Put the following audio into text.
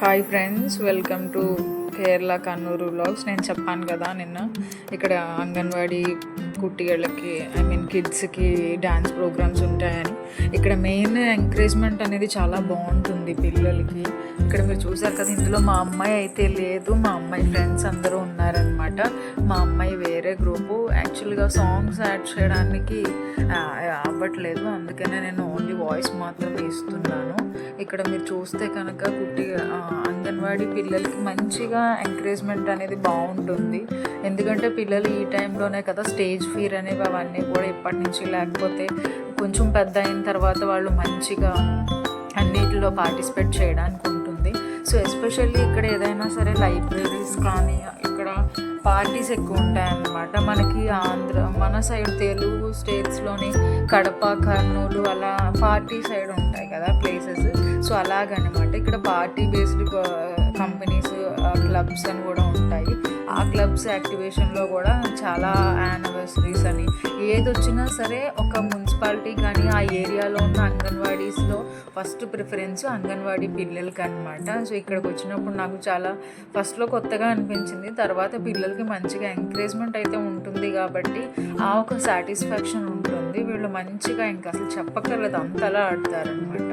Hi friends, welcome to Kerala Kannur vlogs. నేను చెప్పాను కదా నిన్న ఇక్కడ అంగన్వాడీ కుట్టిళ్ళకి కిడ్స్కి డ్యాన్స్ ప్రోగ్రామ్స్ ఉంటాయని. ఇక్కడ మెయిన్ ఎంకరేజ్మెంట్ అనేది చాలా బాగుంటుంది పిల్లలకి. ఇక్కడ మీరు చూసారు కదా, ఇందులో మా అమ్మాయి అయితే లేదు, మా అమ్మాయి ఫ్రెండ్స్ అందరూ ఉన్నారనమాట. మా అమ్మాయి వేరే గ్రూపు. యాక్చువల్గా సాంగ్స్ యాడ్ చేయడానికి అవ్వట్లేదు, అందుకనే నేను ఓన్లీ వాయిస్ మాత్రం ఇస్తున్నాను. ఇక్కడ మీరు చూస్తే కనుక అంగన్వాడీ పిల్లలకి మంచిగా ఎంకరేజ్మెంట్ అనేది బాగుంటుంది. ఎందుకంటే పిల్లలు ఈ టైంలోనే కదా స్టేజ్ ఫియర్ అనేవి అవన్నీ కూడా ఇప్పటి నుంచి, లేకపోతే కొంచెం పెద్ద అయిన తర్వాత వాళ్ళు మంచిగా అన్నిటిలో పార్టిసిపేట్ చేయడానికి ఉంటుంది. సో ఎస్పెషల్లీ ఇక్కడ ఏదైనా సరే లైబ్రరీస్ కానీ ఇక్కడ పార్టీస్ ఎక్కువ ఉంటాయన్నమాట. మనకి మన సైడ్ తెలుగు స్టేట్స్లోని కడప, కర్నూలు అలా పార్టీ సైడ్ ఉంటాయి కదా ప్లేసెస్. సో అలాగనమాట ఇక్కడ పార్టీ బేస్డ్ కంపెనీస్, క్లబ్స్ అని కూడా ఉంటాయి. ఆ క్లబ్స్ యాక్టివేషన్లో కూడా చాలా యానివర్సరీస్ అని ఏది వచ్చినా సరే ఒక మున్సిపాలిటీ కానీ ఆ ఏరియాలో ఉన్న అంగన్వాడీస్లో ఫస్ట్ ప్రిఫరెన్స్ అంగన్వాడీ పిల్లలకి అనమాట. సో ఇక్కడికి వచ్చినప్పుడు నాకు చాలా ఫస్ట్లో కొత్తగా అనిపించింది, తర్వాత పిల్లలకి మంచిగా ఎంకరేజ్మెంట్ అయితే ఉంటుంది కాబట్టి ఆ ఒక సాటిస్ఫాక్షన్ ఉంటుంది. వీళ్ళు మంచిగా ఇంకా అసలు చెప్పక్కర్లేదు, అంతలా ఆడతారనమాట.